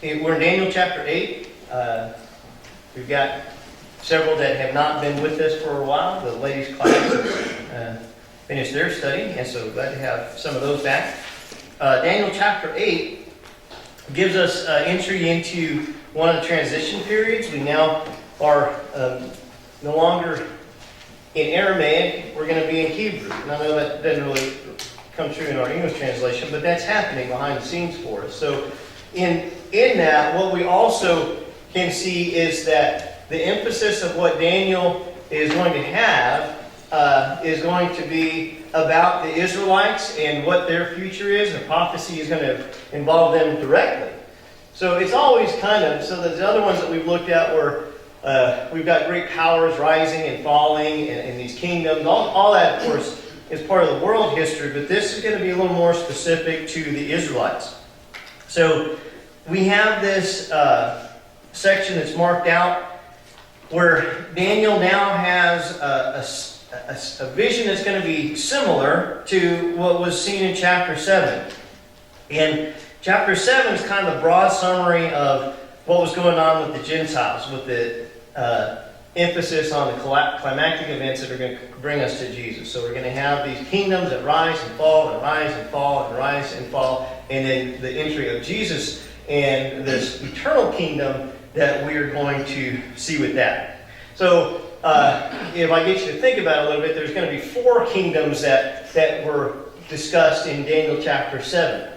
We're in Daniel chapter 8. We've got several that have not been with us for a while. The ladies' class has finished their study, and so glad to have some of those back. Daniel chapter 8 gives us entry into one of the transition periods. We now are no longer in Aramaic. We're going to be in Hebrew. And I know that doesn't really come true in our English translation, but that's happening behind the scenes for us. So in that, what we also can see is that the emphasis of what Daniel is going to have is going to be about the Israelites and what their future is. And prophecy is going to involve them directly. So it's always kind of, so the other ones that we've looked at were, we've got great powers rising and falling and these kingdoms. All that, of course, is part of the world history, but this is going to be a little more specific to the Israelites. So we have this section that's marked out where Daniel now has a vision that's going to be similar to what was seen in chapter 7. And chapter 7 is kind of the broad summary of what was going on with the Gentiles, with the emphasis on the climactic events that are going to bring us to Jesus. So we're going to have these kingdoms that rise and fall and rise and fall and rise and fall, and then the entry of Jesus and this eternal kingdom that we are going to see with that. So if I get you to think about it a little bit, there's going to be 4 kingdoms that were discussed in Daniel chapter 7.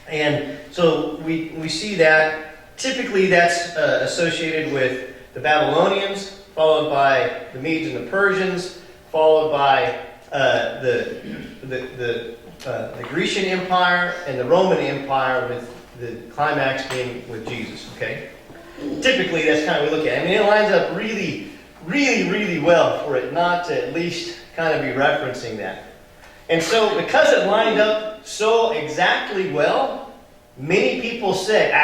And so we see that typically that's associated with the Babylonians, followed by the Medes and the Persians, followed by the Grecian Empire and the Roman Empire, with the climax being with Jesus. Okay, typically that's kind of what we look at. I mean, it lines up really, really, really well for it not to at least kind of be referencing that. And so, because it lined up so exactly well, many people said,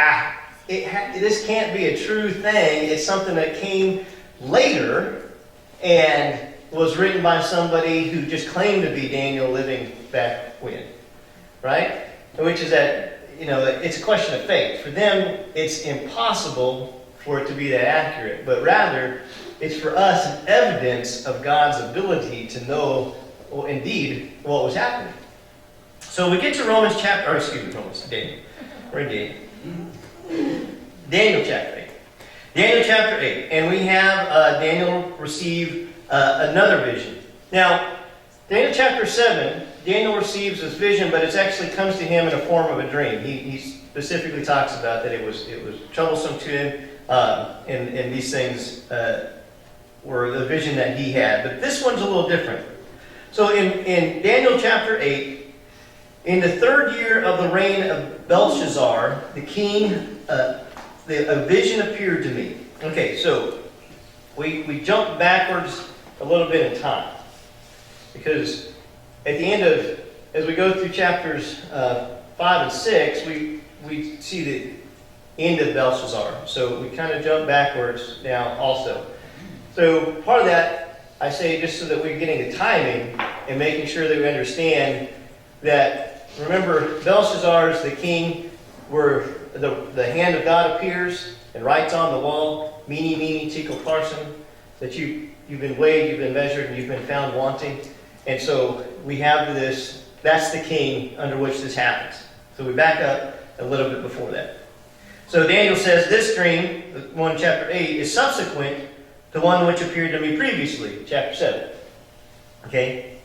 this can't be a true thing. It's something that came later and was written by somebody who just claimed to be Daniel living back when. Right? Which is that, it's a question of faith. For them, it's impossible for it to be that accurate. But rather, it's for us an evidence of God's ability to know, indeed, what was happening. So we get to Daniel. We're in Daniel. Daniel chapter 8. Daniel chapter 8. And we have Daniel receive another vision. Now, Daniel chapter 7, Daniel receives this vision, but it actually comes to him in a form of a dream. He specifically talks about that it was troublesome to him, and these things were the vision that he had. But this one's a little different. So in Daniel chapter 8, in the 3rd year of the reign of Belshazzar, the king, a vision appeared to me. Okay, so we jump backwards a little bit in time. Because at the end of, as we go through chapters 5 and 6, we see the end of Belshazzar. So we kind of jump backwards now also. So part of that, I say just so that we're getting the timing and making sure that we understand that, remember, Belshazzar is the king where the hand of God appears and writes on the wall, Mene, mene, tekel, parsin, that you've been weighed, you've been measured, and you've been found wanting. And so we have this, that's the king under which this happens. So we back up a little bit before that. So Daniel says, this dream, the one chapter 8, is subsequent to one which appeared to me previously, chapter 7. Okay?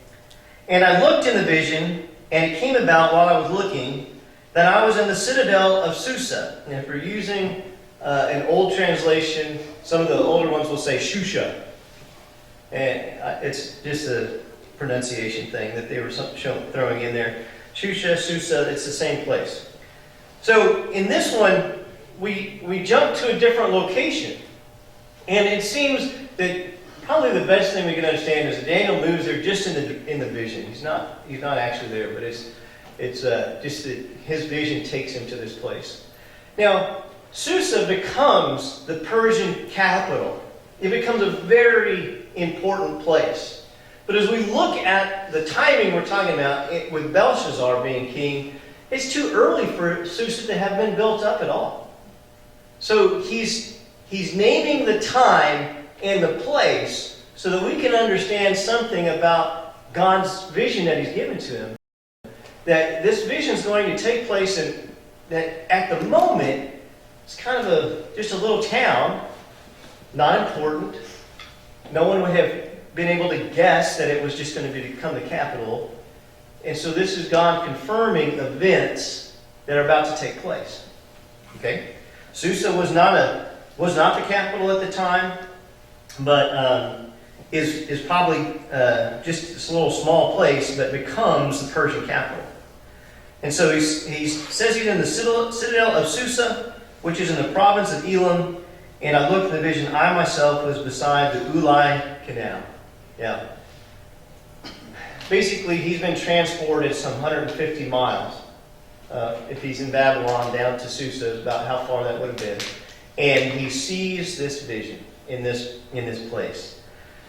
And I looked in the vision, and it came about while I was looking, that I was in the citadel of Susa. And if you're using an old translation, some of the older ones will say Shusha. And it's just a pronunciation thing that they were throwing in there. Shusha, Susa, it's the same place. So in this one, we jump to a different location. And it seems that probably the best thing we can understand is that Daniel moves there just in the vision. He's not actually there, but it's just that his vision takes him to this place. Now, Susa becomes the Persian capital. It becomes a very important place. But as we look at the timing we're talking about, with Belshazzar being king, it's too early for Susa to have been built up at all. So he's naming the time and the place so that we can understand something about God's vision that he's given to him. That this vision is going to take place in that at the moment it's kind of just a little town, not important. No one would have been able to guess that it was just going to become the capital. And so this is God confirming events that are about to take place. Okay? Susa was not the capital at the time, but is probably just this little small place that becomes the Persian capital. And so he says he's in the citadel of Susa, which is in the province of Elam. And I looked at the vision. I myself was beside the Ulai Canal. Yeah. Basically, he's been transported some 150 miles. If he's in Babylon, down to Susa, is about how far that would have been. And he sees this vision in this place.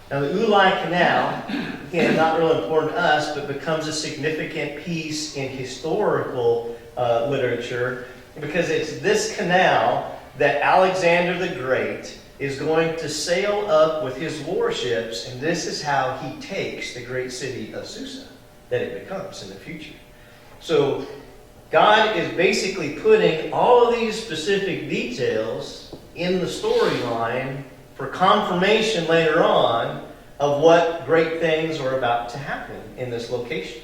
Now, the Ulai Canal, again, not really important to us, but becomes a significant piece in historical literature because it's this canal that Alexander the Great is going to sail up with his warships, and this is how he takes the great city of Susa that it becomes in the future. So God is basically putting all of these specific details in the storyline for confirmation later on of what great things are about to happen in this location.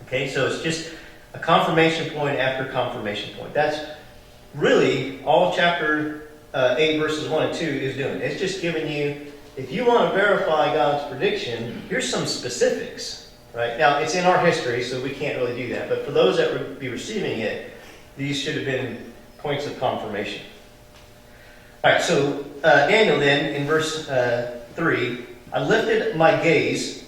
Okay, so it's just a confirmation point after confirmation point. That's really all chapter 8 verses 1 and 2 is doing. It's just giving you, if you want to verify God's prediction, here's some specifics. Right? Now, it's in our history, so we can't really do that. But for those that would be receiving it, these should have been points of confirmation. All right, so Daniel then, in verse 3, I lifted my gaze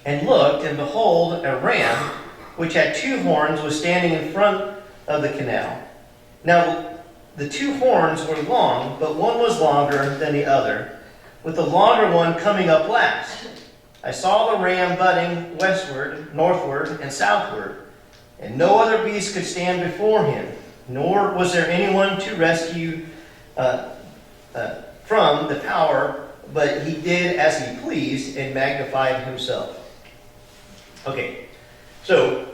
and looked, and behold, a ram, which had 2 horns, was standing in front of the canal. Now, the 2 horns were long, but one was longer than the other, with the longer one coming up last. I saw the ram butting westward, northward, and southward, and no other beast could stand before him, nor was there anyone to rescue from the power, but he did as he pleased and magnified himself. Okay, so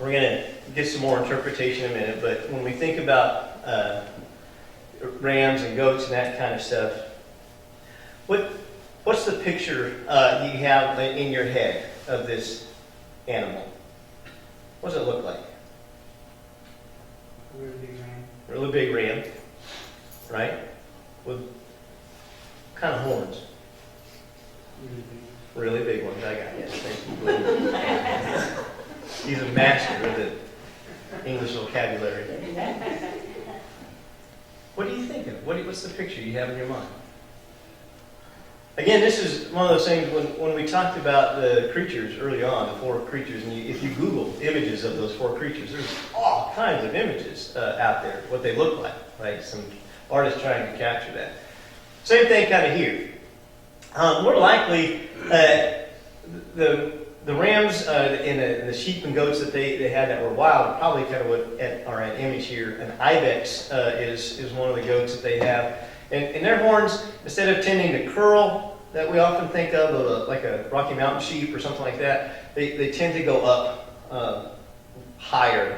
we're going to get some more interpretation in a minute, but when we think about rams and goats and that kind of stuff, what's the picture you have in your head of this animal? What does it look like? Really big ram. Really big ram, right? With what kind of horns? Really big. Really big ones. I got it. Thank you. He's a master of the English vocabulary. What do you think of? What's the picture you have in your mind? Again, this is one of those things when we talked about the creatures early on, the 4 creatures, and if you Google images of those 4 creatures, there's all kinds of images out there, what they look like, right? Some artists trying to capture that. Same thing kind of here. More likely, the rams and the sheep and goats that they had that were wild, probably kind of what are an image here. An ibex is one of the goats that they have. And their horns, instead of tending to curl, that we often think of like a Rocky Mountain sheep or something like that, they tend to go up higher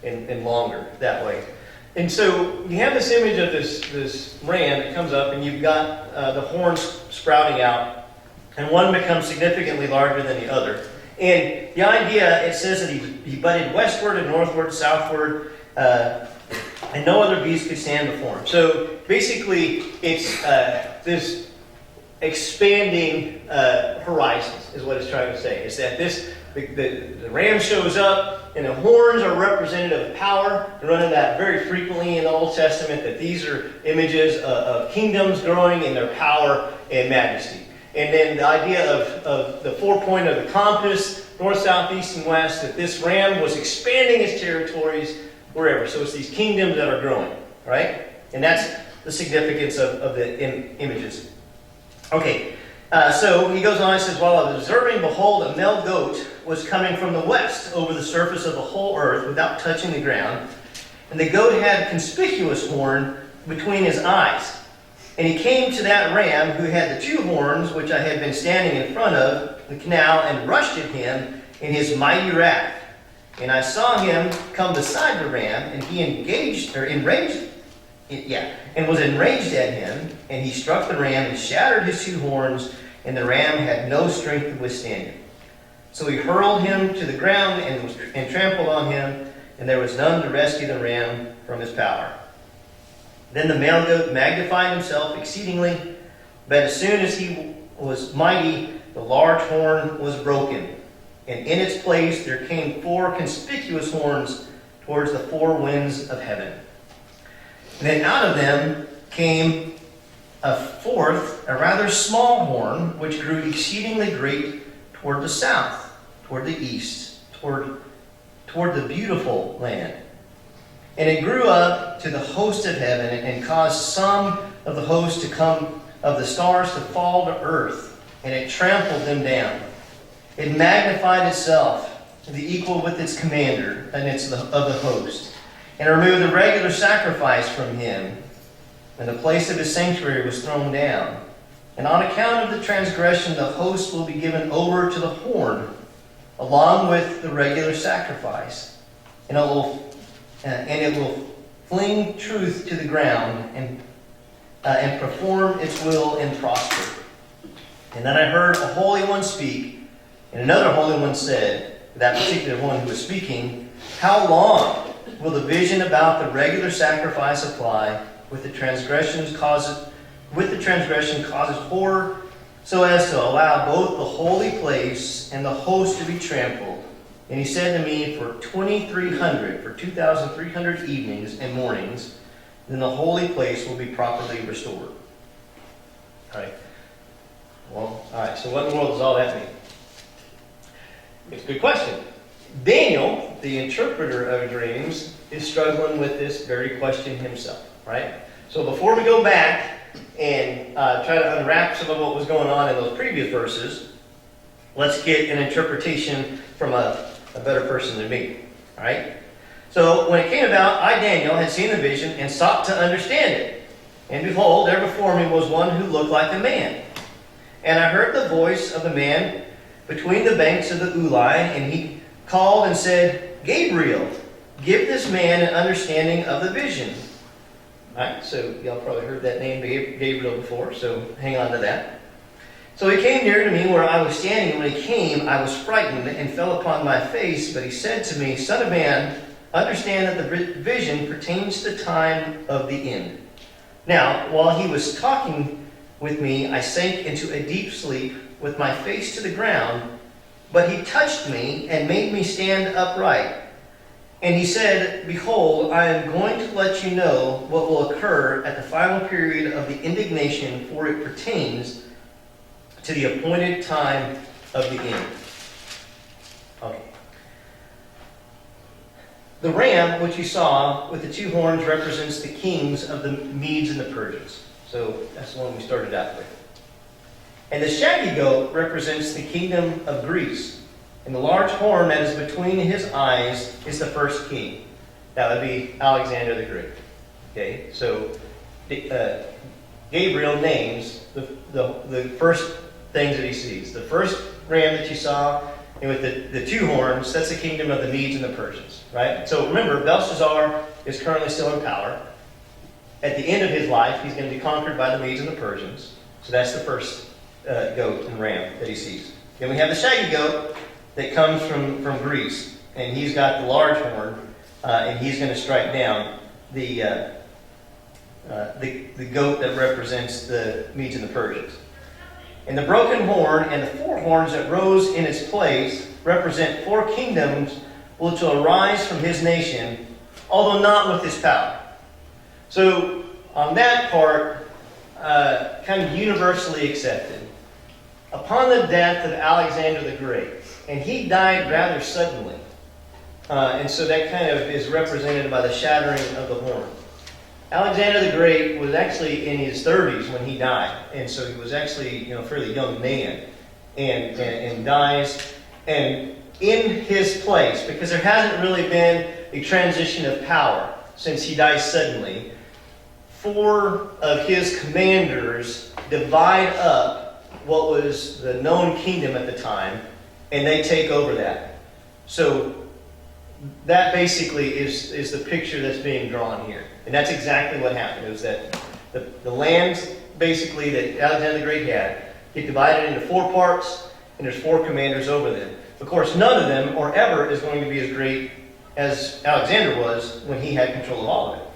and longer that way. And so you have this image of this ram that comes up, and you've got the horns sprouting out, and one becomes significantly larger than the other. And the idea, it says that he butted westward and northward, southward, and no other beast could stand before him. So basically, it's this expanding horizons is what it's trying to say. It's that the ram shows up, and the horns are representative of power. They run into that very frequently in the Old Testament, that these are images of kingdoms growing in their power and majesty. And then the idea of the 4-point of the compass, north, south, east, and west, that this ram was expanding its territories wherever. So it's these kingdoms that are growing, right? And that's the significance of the images. Okay, so he goes on and says, while I was observing, behold, a male goat was coming from the west over the surface of the whole earth without touching the ground. And the goat had a conspicuous horn between his eyes. And he came to that ram who had the 2 horns, which I had been standing in front of the canal, and rushed at him in his mighty wrath. And I saw him come beside the ram, and he was enraged at him, and he struck the ram and shattered his 2 horns, and the ram had no strength to withstand him. So he hurled him to the ground and trampled on him, and there was none to rescue the ram from his power. Then the male goat magnified himself exceedingly, but as soon as he was mighty, the large horn was broken, and in its place there came 4 conspicuous horns towards the 4 winds of heaven. And then out of them came a 4th, a rather small horn, which grew exceedingly great toward the south, toward the east, toward the beautiful land. And it grew up to the host of heaven and caused some of the host to come of the stars to fall to earth, and it trampled them down. It magnified itself to the equal with its commander and of the host, and removed the regular sacrifice from him, and the place of his sanctuary was thrown down. And on account of the transgression, the host will be given over to the horn, along with the regular sacrifice, and it will fling truth to the ground and perform its will and prosper. And then I heard a holy one speak, and another holy one said, that particular one who was speaking, "How long will the vision about the regular sacrifice apply? With the transgression causes horror, so as to allow both the holy place and the host to be trampled." And he said to me, for 2,300 evenings and mornings, then the holy place will be properly restored. All right. Well, all right. So what in the world does all that mean? It's a good question. Daniel, the interpreter of dreams, is struggling with this very question himself. Right. So before we go back and try to unwrap some of what was going on in those previous verses, let's get an interpretation from a better person than me. All right? So when it came about, I, Daniel, had seen the vision and sought to understand it. And behold, there before me was one who looked like a man. And I heard the voice of the man between the banks of the Ulai, and he called and said, "Gabriel, give this man an understanding of the vision." All right, so y'all probably heard that name Gabriel before, so hang on to that. So he came near to me where I was standing. When he came, I was frightened and fell upon my face. But he said to me, "Son of man, understand that the vision pertains to the time of the end." Now, while he was talking with me, I sank into a deep sleep with my face to the ground. But he touched me and made me stand upright. And he said, "Behold, I am going to let you know what will occur at the final period of the indignation, for it pertains to the appointed time of the end." Okay. The ram, which you saw with the 2 horns, represents the kings of the Medes and the Persians. So that's the one we started out with. And the shaggy goat represents the kingdom of Greece. And the large horn that is between his eyes is the first king. That would be Alexander the Great. Okay, so Gabriel names the first things that he sees. The first ram that you saw, and with the 2 horns, that's the kingdom of the Medes and the Persians. Right? So remember, Belshazzar is currently still in power. At the end of his life, he's going to be conquered by the Medes and the Persians. So that's the first goat and ram that he sees. Then we have the shaggy goat that comes from Greece, and he's got the large horn, and he's going to strike down the goat that represents the Medes and the Persians. And the broken horn and the 4 horns that rose in its place represent 4 kingdoms which will arise from his nation, although not with his power. So on that part, kind of universally accepted. Upon the death of Alexander the Great, and he died rather suddenly, and so that kind of is represented by the shattering of the horn. Alexander the Great was actually in his 30s when he died, and so he was actually a fairly young man, and dies, and in his place, because there hasn't really been a transition of power. since he dies suddenly, 4 of his commanders divide up what was the known kingdom at the time, and they take over that. So that basically is the picture that's being drawn here. And that's exactly what happened. It was that the lands basically that Alexander the Great had get divided into 4 parts, and there's 4 commanders over them. Of course, none of them or ever is going to be as great as Alexander was when he had control of all of it.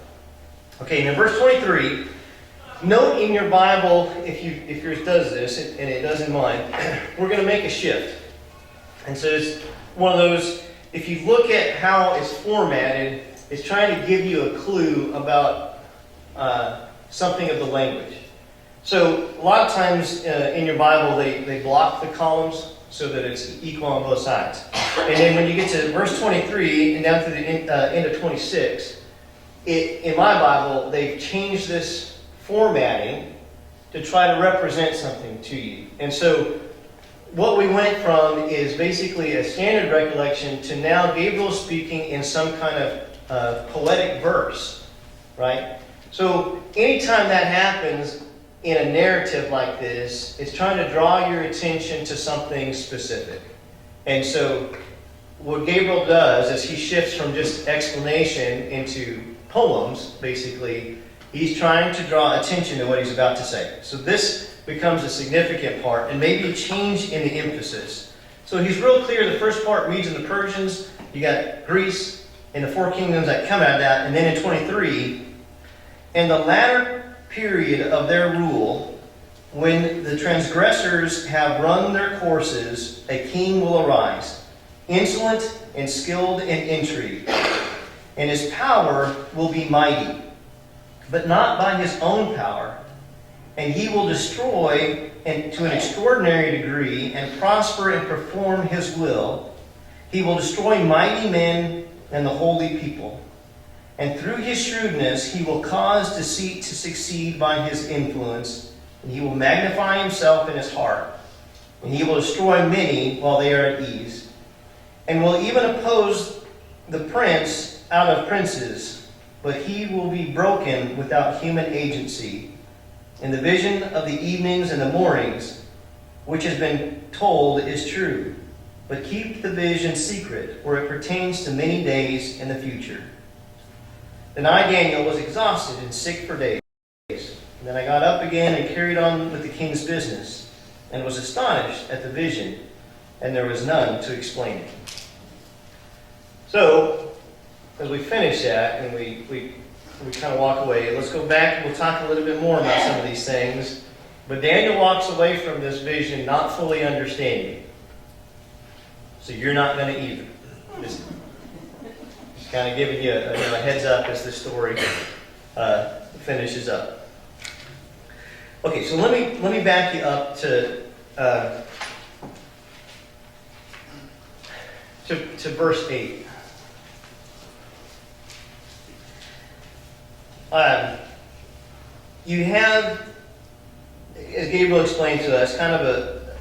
Okay, and in verse 23, note in your Bible, if yours does this, and it does in mine, we're going to make a shift. And so it's one of those, if you look at how it's formatted, it's trying to give you a clue about something of the language. So a lot of times in your Bible, they block the columns so that it's equal on both sides. And then when you get to verse 23 and down to the end of 26, in my Bible, they've changed this formatting to try to represent something to you. And so what we went from is basically a standard recollection to now Gabriel speaking in some kind of poetic verse, right? So anytime that happens in a narrative like this, it's trying to draw your attention to something specific. And so what Gabriel does is he shifts from just explanation into poems, basically. He's trying to draw attention to what he's about to say. So this becomes a significant part, and maybe a change in the emphasis. So he's real clear. The first part, Medes and the Persians. You got Greece and the 4 kingdoms that come out of that. And then in 23, in the latter period of their rule, when the transgressors have run their courses, a king will arise, insolent and skilled in intrigue, and his power will be mighty, but not by his own power. And he will destroy to an extraordinary degree and prosper and perform his will. He will destroy mighty men and the holy people. And through his shrewdness, he will cause deceit to succeed by his influence. And he will magnify himself in his heart. And he will destroy many while they are at ease. And will even oppose the prince out of princes. But he will be broken without human agency. And the vision of the evenings and the mornings, which has been told, is true. But keep the vision secret, for it pertains to many days in the future. Then I, Daniel, was exhausted and sick for days. And then I got up again and carried on with the king's business, and was astonished at the vision, and there was none to explain it. So, as we finish that, and we kind of walk away, let's go back and we'll talk a little bit more about some of these things. But Daniel walks away from this vision not fully understanding. So you're not going to either. Just kind of giving you a heads up as the story finishes up. Okay, so let me back you up to verse 8. You have, as Gabriel explained to us, kind of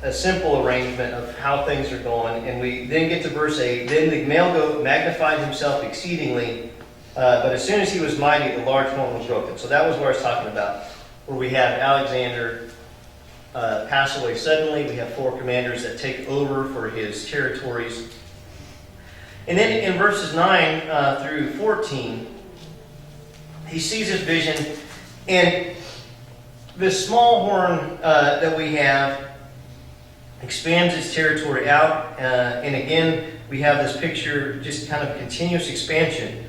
a simple arrangement of how things are going. And we then get to verse 8. Then the male goat magnified himself exceedingly, but as soon as he was mighty, the large horn was broken. So that was what I was talking about, where we have Alexander pass away suddenly. We have 4 commanders that take over for his territories. And then in verses 9 through 14, he sees his vision, and this small horn that we have expands its territory out, and again we have this picture, just kind of continuous expansion.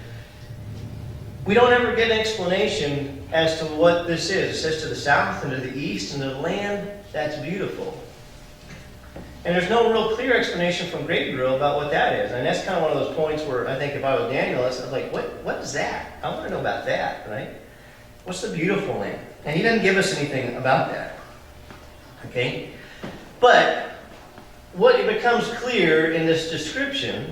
We don't ever get an explanation as to what this is. It says to the south and to the east and to the land that's beautiful. And there's no real clear explanation from Gabriel about what that is. And that's kind of one of those points where I think if I was Daniel, I was like, what is that? I want to know about that, right? What's the beautiful land? And he doesn't give us anything about that. Okay? But what it becomes clear in this description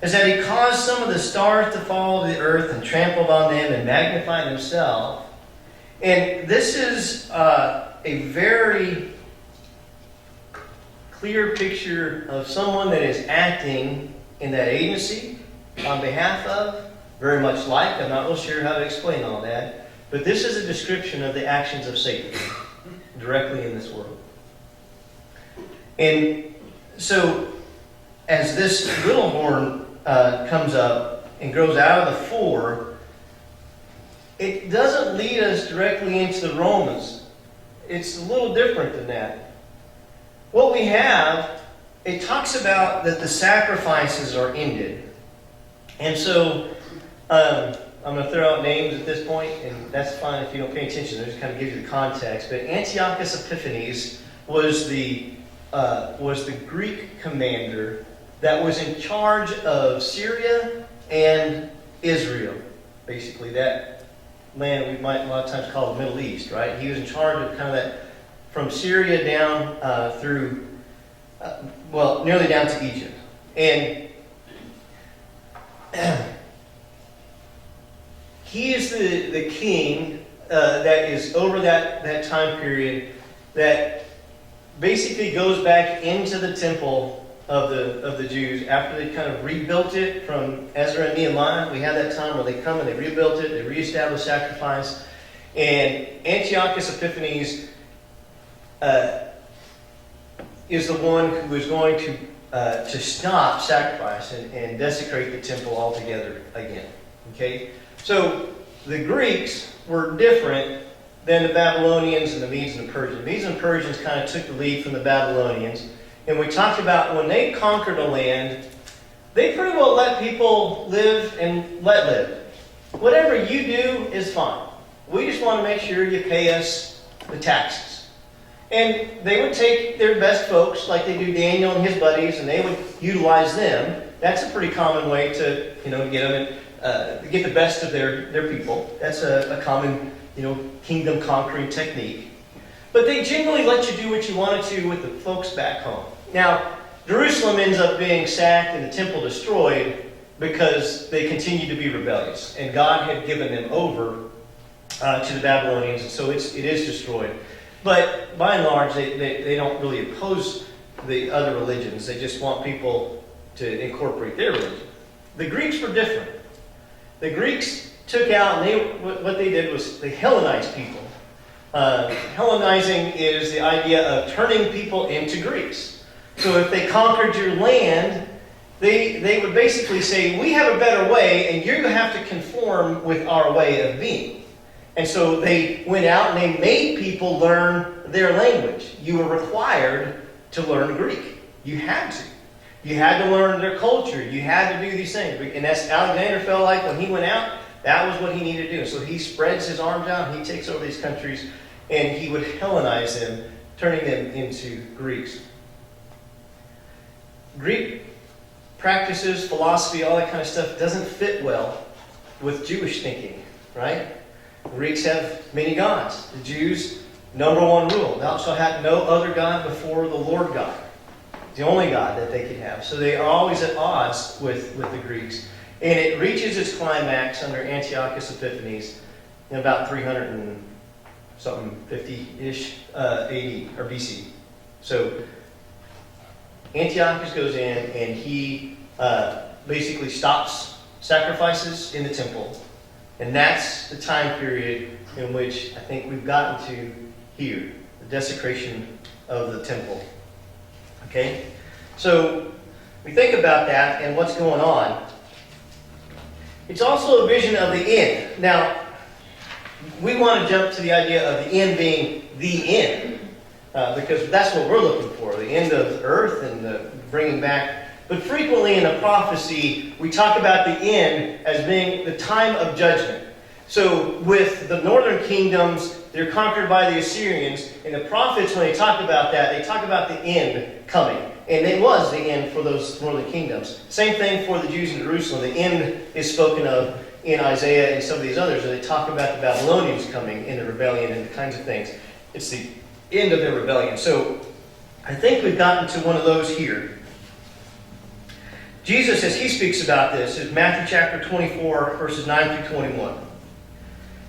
is that he caused some of the stars to fall to the earth and trampled on them and magnified himself. And this is a very clear picture of someone that is acting in that agency on behalf of very much like. I'm not real sure how to explain all that. But this is a description of the actions of Satan directly in this world. And so, as this little horn comes up and grows out of the four, it doesn't lead us directly into the Romans. It's a little different than that. What we have, it talks about that the sacrifices are ended. And so, I'm going to throw out names at this point, and that's fine if you don't pay attention. I just kind of give you the context. But Antiochus Epiphanes was the Greek commander that was in charge of Syria and Israel. Basically, that land we might a lot of times call the Middle East, right? He was in charge of kind of that from Syria down through, nearly down to Egypt. And he is the king that is over that time period that basically goes back into the temple of the Jews after they kind of rebuilt it from Ezra and Nehemiah. We have that time where they come and they rebuilt it, they reestablished sacrifice. And Antiochus Epiphanes is the one who is going to stop sacrifice and desecrate the temple altogether again. Okay? So the Greeks were different than the Babylonians and the Medes and the Persians. The Medes and Persians kind of took the lead from the Babylonians. And we talked about when they conquered a land, they pretty well let people live and let live. Whatever you do is fine. We just want to make sure you pay us the taxes. And they would take their best folks, like they do Daniel and his buddies, and they would utilize them. That's a pretty common way to, get them get the best of their people. That's a common, kingdom conquering technique. But they generally let you do what you wanted to with the folks back home. Now, Jerusalem ends up being sacked and the temple destroyed because they continued to be rebellious. And God had given them over to the Babylonians, and so it is destroyed. But by and large, they don't really oppose the other religions. They just want people to incorporate their religion. The Greeks were different. The Greeks took out, and what they did was they Hellenized people. Hellenizing is the idea of turning people into Greeks. So if they conquered your land, they would basically say, we have a better way, and you're going to have to conform with our way of being. And so they went out and they made people learn their language. You were required to learn Greek. You had to. You had to learn their culture. You had to do these things. And that's Alexander felt like when he went out, that was what he needed to do. So he spreads his arms out, he takes over these countries, and he would Hellenize them, turning them into Greeks. Greek practices, philosophy, all that kind of stuff doesn't fit well with Jewish thinking, right? Greeks have many gods. The Jews, number one rule, thou shalt have no other God before the Lord God. The only God that they could have. So they are always at odds with the Greeks. And it reaches its climax under Antiochus Epiphanes in about 300 and something 50-ish AD or BC. So Antiochus goes in and he basically stops sacrifices in the temple. And that's the time period in which I think we've gotten to here, the desecration of the temple. Okay? So we think about that and what's going on. It's also a vision of the end. Now, we want to jump to the idea of the end being the end. Because that's what we're looking for, the end of earth and the bringing back. But frequently in the prophecy, we talk about the end as being the time of judgment. So with the northern kingdoms, they're conquered by the Assyrians. And the prophets, when they talk about that, they talk about the end coming. And it was the end for those northern kingdoms. Same thing for the Jews in Jerusalem. The end is spoken of in Isaiah and some of these others. And they talk about the Babylonians coming in the rebellion and the kinds of things. It's the end of their rebellion. So I think we've gotten to one of those here. Jesus, as he speaks about this, is Matthew chapter 24, verses 9 through 21.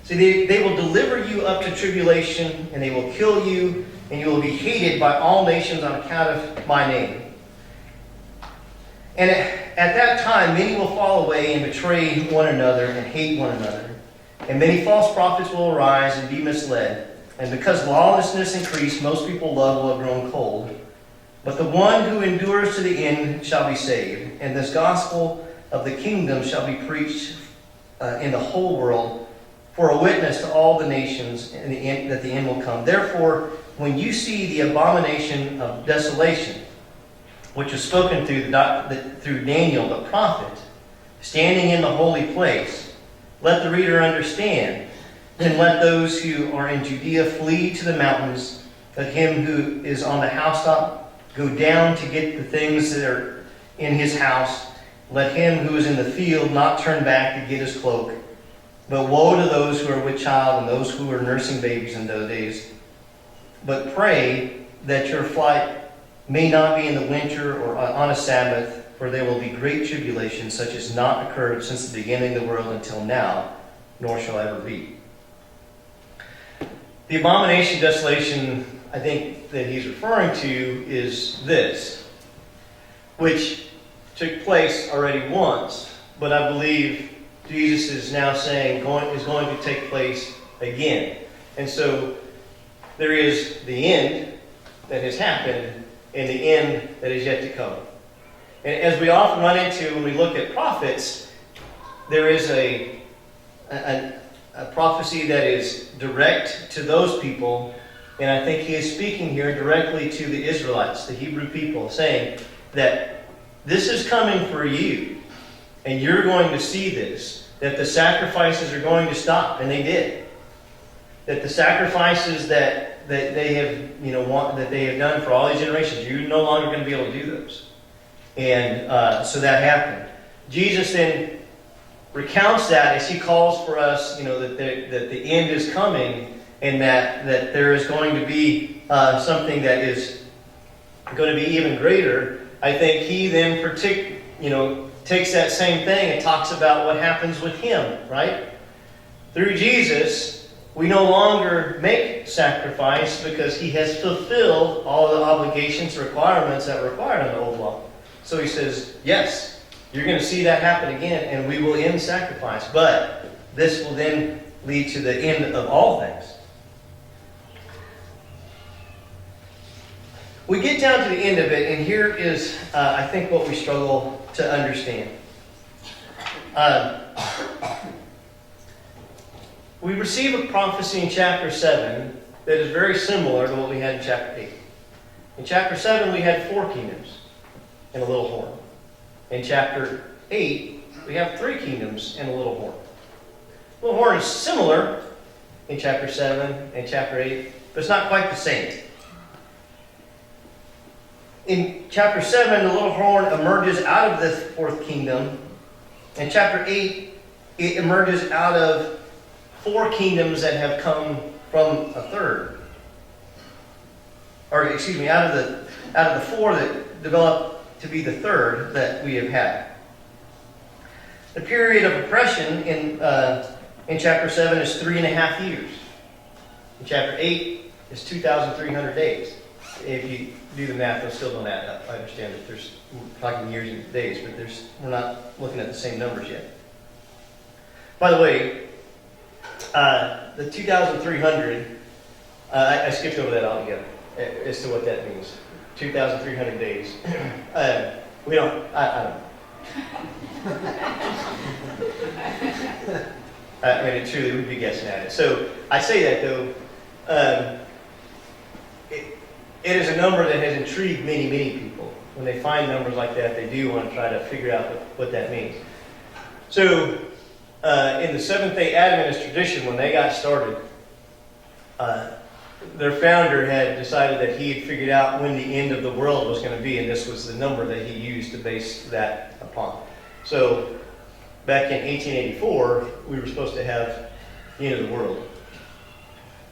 See, they will deliver you up to tribulation, and they will kill you, and you will be hated by all nations on account of my name. And at that time many will fall away and betray one another and hate one another. And many false prophets will arise and be misled. And because lawlessness increased, most people's love will have grown cold. But the one who endures to the end shall be saved. And this gospel of the kingdom shall be preached in the whole world for a witness to all the nations, and that the end will come. Therefore, when you see the abomination of desolation, which was spoken through Daniel the prophet, standing in the holy place, let the reader understand. Then let those who are in Judea flee to the mountains. Let him who is on the housetop go down to get the things that are in his house. Let him who is in the field not turn back to get his cloak. But woe to those who are with child and those who are nursing babies in those days. But pray that your flight may not be in the winter or on a Sabbath, for there will be great tribulation, such as not occurred since the beginning of the world until now, nor shall ever be. The abomination of desolation, I think, that he's referring to is this, which took place already once, but I believe Jesus is now saying is going to take place again. And so there is the end that has happened and the end that is yet to come. And as we often run into when we look at prophets, there is a prophecy that is direct to those people, and I think he is speaking here directly to the Israelites, the Hebrew people, saying that this is coming for you, and you're going to see this, that the sacrifices are going to stop, and they did. That the sacrifices that they have, that they have done for all these generations, you're no longer going to be able to do those. And so that happened. Jesus then recounts that as he calls for us, that the end is coming, and that there is going to be something that is going to be even greater. I think he then takes that same thing and talks about what happens with him, right? Through Jesus, we no longer make sacrifice because he has fulfilled all the obligations, requirements that were required under the old law. So he says, yes, you're going to see that happen again, and we will end sacrifice. But this will then lead to the end of all things. We get down to the end of it, and here is, I think, what we struggle to understand. We receive a prophecy in chapter 7 that is very similar to what we had in chapter 8. In chapter 7, we had 4 kingdoms and a little horn. In chapter 8, we have 3 kingdoms and a little horn. The little horn is similar in chapter 7 and chapter 8, but it's not quite the same. In chapter 7, the little horn emerges out of the 4th kingdom. In chapter 8, it emerges out of 4 kingdoms that have come from a third. Or, excuse me, out of the 4 that developed to be the third that we have had. The period of oppression in chapter 7 is 3.5 years. In chapter 8 is 2,300 days. If you do the math, those still don't add up. I understand that we're talking years and days, but we're not looking at the same numbers yet. By the way, the 2,300, I skipped over that altogether as to what that means. 2,300 days. I don't know. I mean, it truly would be guessing at it. So I say that though, it is a number that has intrigued many, many people. When they find numbers like that, they do want to try to figure out what that means. So, in the Seventh-day Adventist tradition, when they got started, their founder had decided that he had figured out when the end of the world was going to be, and this was the number that he used to base that upon. So, back in 1884, we were supposed to have the end of the world.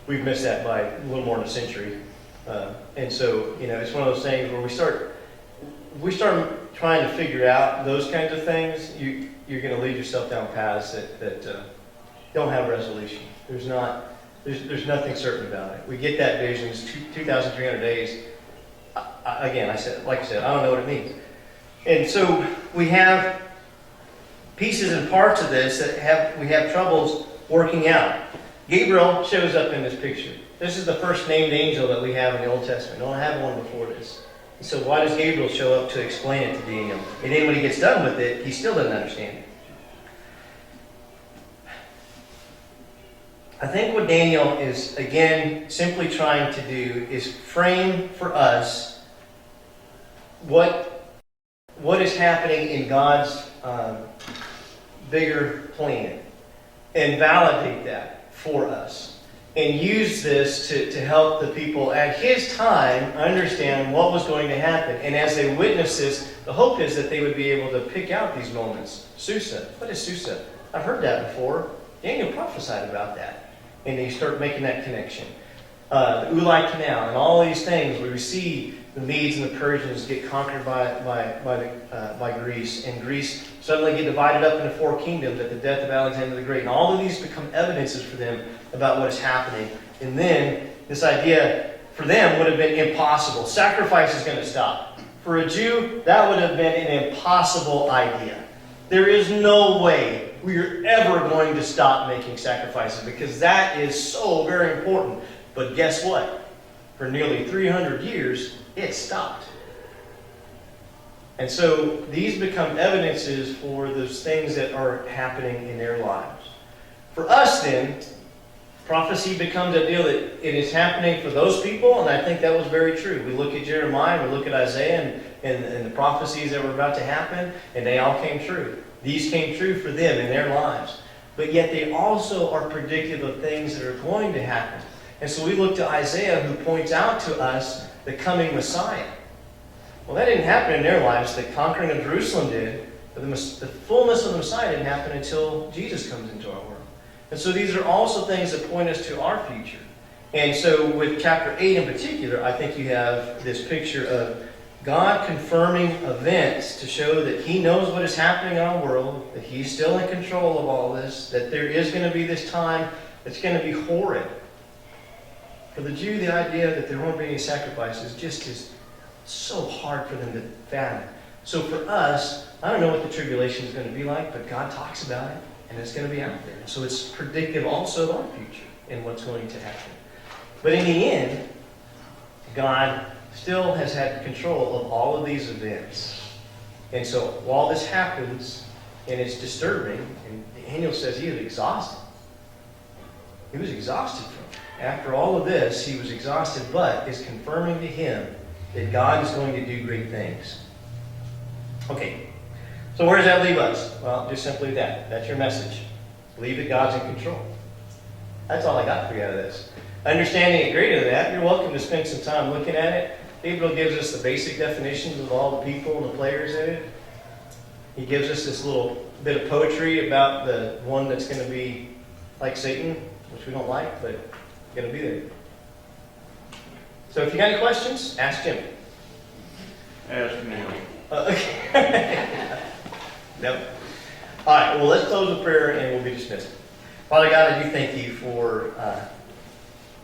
We've missed that by a little more than a century. And so, it's one of those things where we start trying to figure out those kinds of things, you're going to lead yourself down paths that don't have resolution. There's nothing certain about it. We get that vision, it's 2,300 days. Again, like I said, I don't know what it means. And so we have pieces and parts of this that we have troubles working out. Gabriel shows up in this picture. This is the first named angel that we have in the Old Testament. We don't have one before this. And so why does Gabriel show up to explain it to Daniel? And then when he gets done with it, he still doesn't understand it. I think what Daniel is, again, simply trying to do is frame for us what is happening in God's bigger plan and validate that for us and use this to help the people at his time understand what was going to happen. And as they witness this, the hope is that they would be able to pick out these moments. Susa. What is Susa? I've heard that before. Daniel prophesied about that. And they start making that connection. The Ulai Canal and all these things where we see the Medes and the Persians get conquered by Greece, and Greece suddenly get divided up into 4 kingdoms at the death of Alexander the Great. And all of these become evidences for them about what is happening. And then this idea for them would have been impossible. Sacrifice is going to stop. For a Jew, that would have been an impossible idea. There is no way we are ever going to stop making sacrifices because that is so very important. But guess what? For nearly 300 years, it stopped. And so these become evidences for those things that are happening in their lives. For us then, prophecy becomes a deal that it is happening for those people, and I think that was very true. We look at Jeremiah, we look at Isaiah, and the prophecies that were about to happen, and they all came true. These came true for them in their lives. But yet they also are predictive of things that are going to happen. And so we look to Isaiah, who points out to us the coming Messiah. Well, that didn't happen in their lives. The conquering of Jerusalem did. But the fullness of the Messiah didn't happen until Jesus comes into our world. And so these are also things that point us to our future. And so with chapter 8 in particular, I think you have this picture of God confirming events to show that He knows what is happening in our world, that He's still in control of all this, that there is going to be this time that's going to be horrid. For the Jew, the idea that there won't be any sacrifices just is so hard for them to fathom. So for us, I don't know what the tribulation is going to be like, but God talks about it, and it's going to be out there. So it's predictive also of our future and what's going to happen. But in the end, God still has had control of all of these events. And so while this happens, and it's disturbing, and Daniel says he was exhausted. He was exhausted from it. After all of this, he was exhausted, but is confirming to him that God is going to do great things. Okay, so where does that leave us? Well, just simply that. That's your message. Believe that God's in control. That's all I got for you out of this. Understanding it greater than that, you're welcome to spend some time looking at it. Gabriel gives us the basic definitions of all the people and the players in it. He gives us this little bit of poetry about the one that's going to be like Satan, which we don't like, but going to be there. So if you got any questions, ask Jim. Ask me. Okay. Nope. All right, well, let's close with prayer and we'll be dismissed. Father God, I do thank you for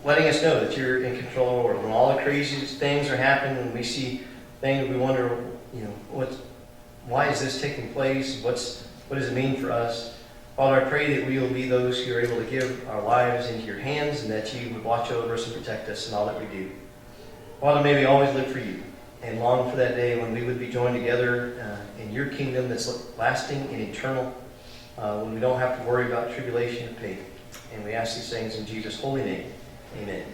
letting us know that you're in control of the world. When all the crazy things are happening, when we see things, we wonder, why is this taking place? What does it mean for us? Father, I pray that we will be those who are able to give our lives into your hands and that you would watch over us and protect us in all that we do. Father, may we always live for you and long for that day when we would be joined together in your kingdom that's lasting and eternal, when we don't have to worry about tribulation and pain. And we ask these things in Jesus' holy name. Amen.